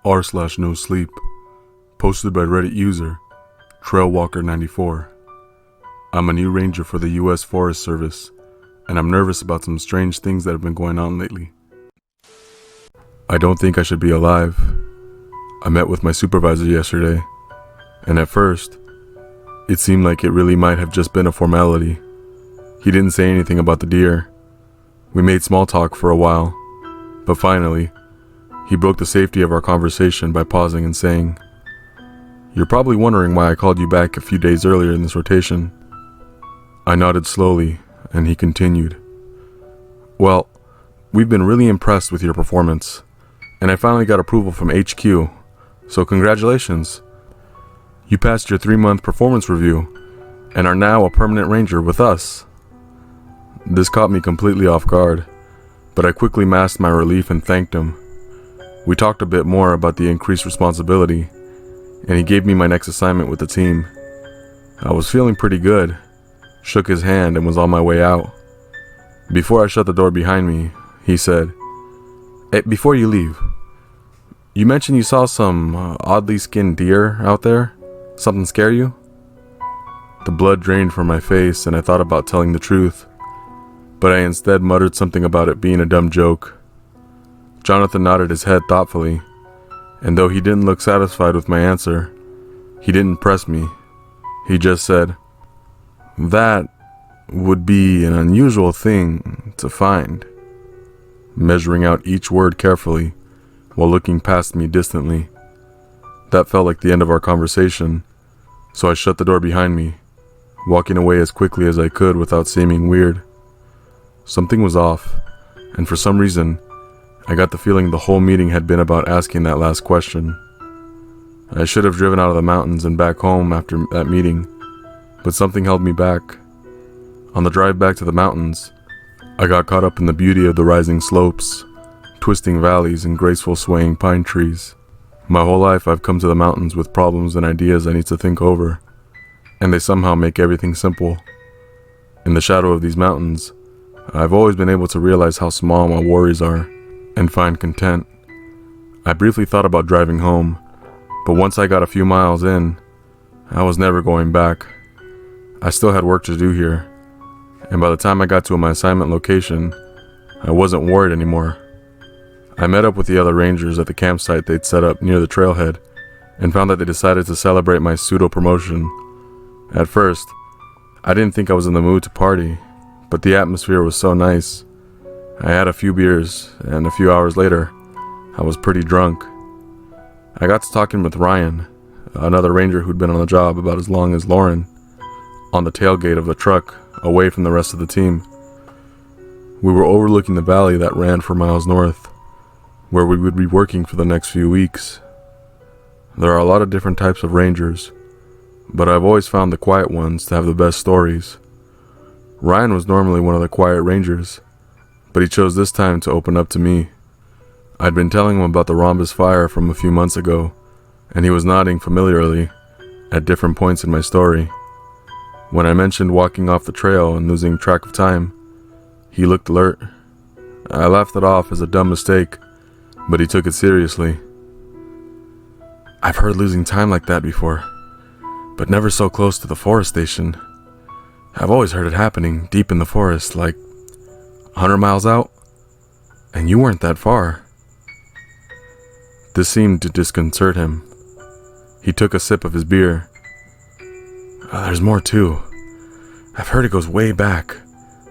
r/NoSleep, posted by Reddit user Trailwalker94. I'm a new ranger for the US Forest Service, and I'm nervous about some strange things that have been going on lately. I don't think I should be alive. I met with my supervisor yesterday, and at first, it seemed like it really might have just been a formality. He didn't say anything about the deer. We made small talk for a while, but finally, he broke the safety of our conversation by pausing and saying, "You're probably wondering why I called you back a few days earlier in this rotation." I nodded slowly, and he continued, "Well, we've been really impressed with your performance, and I finally got approval from HQ, so congratulations. You passed your 3-month performance review, and are now a permanent ranger with us." This caught me completely off guard, but I quickly masked my relief and thanked him. We talked a bit more about the increased responsibility, and he gave me my next assignment with the team. I was feeling pretty good, shook his hand, and was on my way out. Before I shut the door behind me, he said, "Hey, before you leave, you mentioned you saw some oddly skinned deer out there. Something scare you?" The blood drained from my face, and I thought about telling the truth, but I instead muttered something about it being a dumb joke. Jonathan nodded his head thoughtfully, and though he didn't look satisfied with my answer, he didn't press me. He just said, "That would be an unusual thing to find," measuring out each word carefully while looking past me distantly. That felt like the end of our conversation, so I shut the door behind me, walking away as quickly as I could without seeming weird. Something was off, and for some reason, I got the feeling the whole meeting had been about asking that last question. I should have driven out of the mountains and back home after that meeting, but something held me back. On the drive back to the mountains, I got caught up in the beauty of the rising slopes, twisting valleys, and graceful swaying pine trees. My whole life I've come to the mountains with problems and ideas I need to think over, and they somehow make everything simple. In the shadow of these mountains, I've always been able to realize how small my worries are and find content. I briefly thought about driving home, but once I got a few miles in, I was never going back. I still had work to do here, and by the time I got to my assignment location, I wasn't worried anymore. I met up with the other rangers at the campsite they'd set up near the trailhead and found that they decided to celebrate my pseudo-promotion. At first, I didn't think I was in the mood to party, but the atmosphere was so nice. I had a few beers, and a few hours later, I was pretty drunk. I got to talking with Ryan, another ranger who'd been on the job about as long as Lauren, on the tailgate of the truck, away from the rest of the team. We were overlooking the valley that ran for miles north, where we would be working for the next few weeks. There are a lot of different types of rangers, but I've always found the quiet ones to have the best stories. Ryan was normally one of the quiet rangers, but he chose this time to open up to me. I'd been telling him about the rhombus fire from a few months ago, and he was nodding familiarly at different points in my story. When I mentioned walking off the trail and losing track of time, he looked alert. I laughed it off as a dumb mistake, but he took it seriously. "I've heard losing time like that before, but never so close to the forest station. I've always heard it happening deep in the forest, like 100 miles out, and you weren't that far." This seemed to disconcert him. He took a sip of his beer. "There's more too. I've heard it goes way back,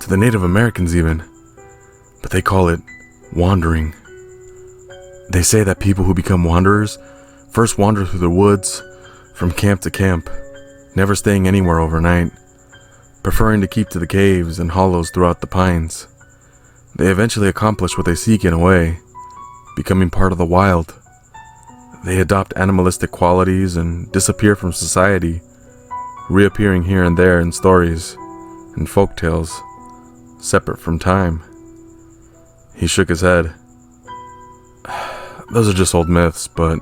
to the Native Americans even, but they call it wandering. They say that people who become wanderers first wander through the woods, from camp to camp, never staying anywhere overnight, preferring to keep to the caves and hollows throughout the pines. They eventually accomplish what they seek in a way, becoming part of the wild. They adopt animalistic qualities and disappear from society, reappearing here and there in stories and folk tales, separate from time." He shook his head. "Those are just old myths, but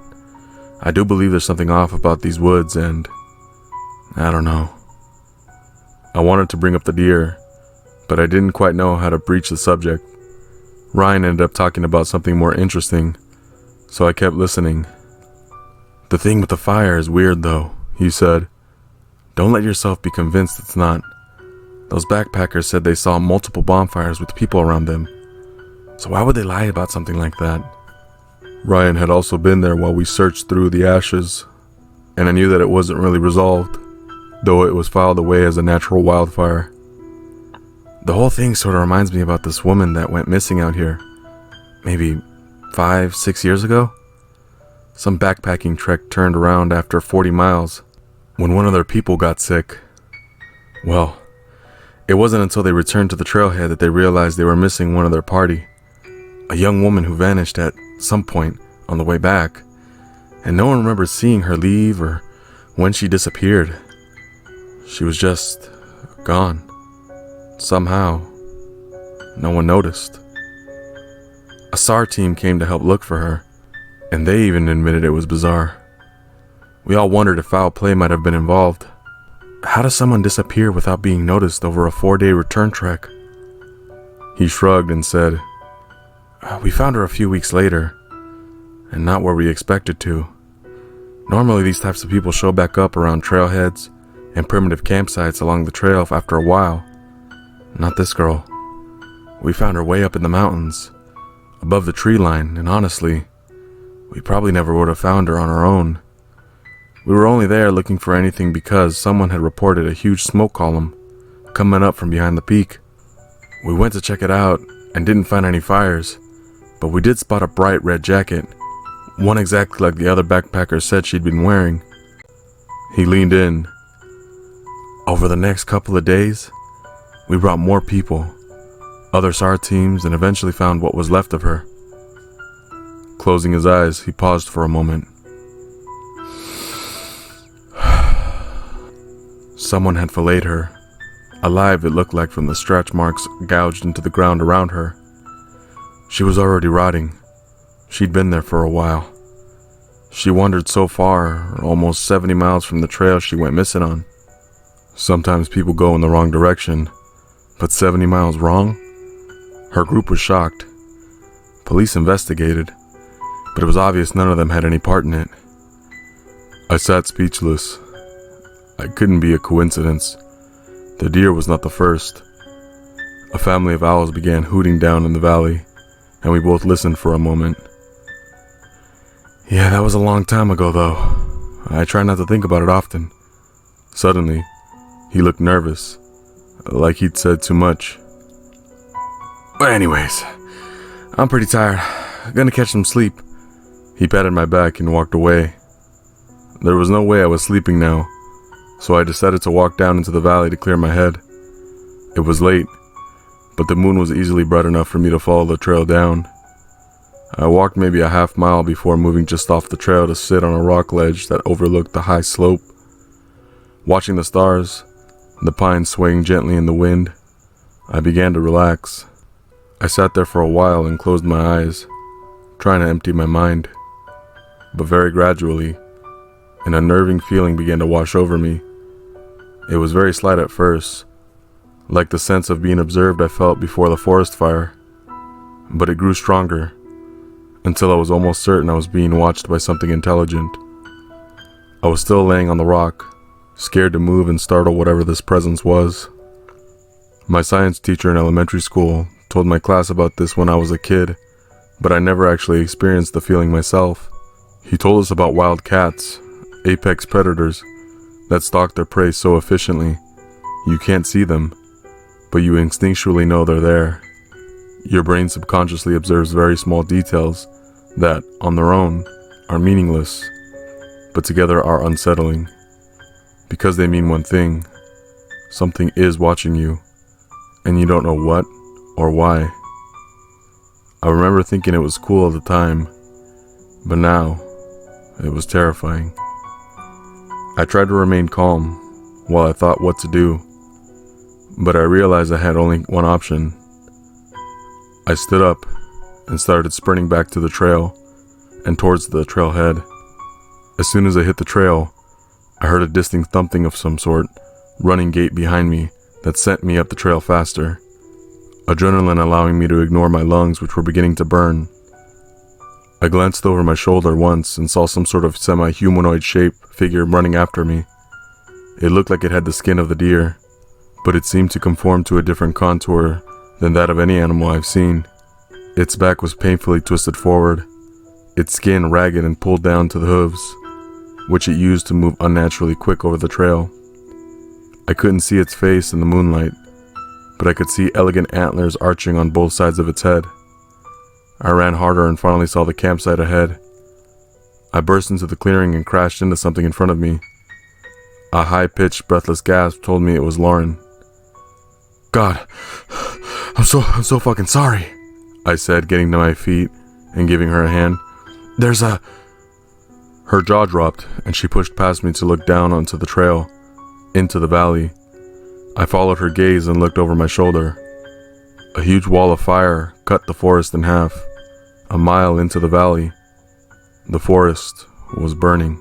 I do believe there's something off about these woods, and I don't know." I wanted to bring up the deer, but I didn't quite know how to breach the subject. Ryan ended up talking about something more interesting, so I kept listening. "The thing with the fire is weird though," he said. "Don't let yourself be convinced it's not. Those backpackers said they saw multiple bonfires with people around them. So why would they lie about something like that?" Ryan had also been there while we searched through the ashes, and I knew that it wasn't really resolved, though it was filed away as a natural wildfire. "The whole thing sort of reminds me about this woman that went missing out here, maybe 5-6 years ago. Some backpacking trek turned around after 40 miles when one of their people got sick. Well, it wasn't until they returned to the trailhead that they realized they were missing one of their party, a young woman who vanished at some point on the way back, and no one remembers seeing her leave or when she disappeared. She was just gone. Somehow, no one noticed. A SAR team came to help look for her, and they even admitted it was bizarre. We all wondered if foul play might have been involved. How does someone disappear without being noticed over a 4-day return trek?" He shrugged and said, "We found her a few weeks later, and not where we expected to. Normally these types of people show back up around trailheads and primitive campsites along the trail after a while. Not this girl. We found her way up in the mountains, above the tree line, and honestly, we probably never would have found her on our own. We were only there looking for anything because someone had reported a huge smoke column coming up from behind the peak. We went to check it out and didn't find any fires, but we did spot a bright red jacket, one exactly like the other backpacker said she'd been wearing." He leaned in. "Over the next couple of days, we brought more people, other SAR teams, and eventually found what was left of her." Closing his eyes, he paused for a moment. Someone had filleted her, alive it looked like from the stretch marks gouged into the ground around her. She was already rotting. She'd been there for a while. She wandered so far, almost 70 miles from the trail she went missing on. Sometimes people go in the wrong direction, but 70 miles wrong? Her group was shocked. Police investigated, but it was obvious none of them had any part in it. I sat speechless. It couldn't be a coincidence. The deer was not the first. A family of owls began hooting down in the valley, and we both listened for a moment. "Yeah, that was a long time ago, though. I try not to think about it often." Suddenly, he looked nervous, like he'd said too much. "But anyways, I'm pretty tired. Gonna catch some sleep." He patted my back and walked away. There was no way I was sleeping now, so I decided to walk down into the valley to clear my head. It was late, but the moon was easily bright enough for me to follow the trail down. I walked maybe a half mile before moving just off the trail to sit on a rock ledge that overlooked the high slope. Watching the stars, the pines swaying gently in the wind, I began to relax. I sat there for a while and closed my eyes, trying to empty my mind. But very gradually, an unnerving feeling began to wash over me. It was very slight at first, like the sense of being observed I felt before the forest fire, but it grew stronger, until I was almost certain I was being watched by something intelligent. I was still laying on the rock, scared to move and startle whatever this presence was. My science teacher in elementary school told my class about this when I was a kid, but I never actually experienced the feeling myself. He told us about wild cats, apex predators, that stalk their prey so efficiently, you can't see them, but you instinctually know they're there. Your brain subconsciously observes very small details that, on their own, are meaningless, but together are unsettling. Because they mean one thing: something is watching you, and you don't know what or why. I remember thinking it was cool at the time, but now, it was terrifying. I tried to remain calm while I thought what to do, but I realized I had only one option. I stood up and started sprinting back to the trail and towards the trailhead. As soon as I hit the trail, I heard a distinct thumping of some sort, running gait behind me that sent me up the trail faster, adrenaline allowing me to ignore my lungs which were beginning to burn. I glanced over my shoulder once and saw some sort of semi-humanoid shape figure running after me. It looked like it had the skin of the deer, but it seemed to conform to a different contour than that of any animal I've seen. Its back was painfully twisted forward, its skin ragged and pulled down to the hooves, which it used to move unnaturally quick over the trail. I couldn't see its face in the moonlight, but I could see elegant antlers arching on both sides of its head. I ran harder and finally saw the campsite ahead. I burst into the clearing and crashed into something in front of me. A high-pitched, breathless gasp told me it was Lauren. "God, I'm so fucking sorry," I said, getting to my feet and giving her a hand. Her jaw dropped, and she pushed past me to look down onto the trail, into the valley. I followed her gaze and looked over my shoulder. A huge wall of fire cut the forest in half. A mile into the valley, the forest was burning.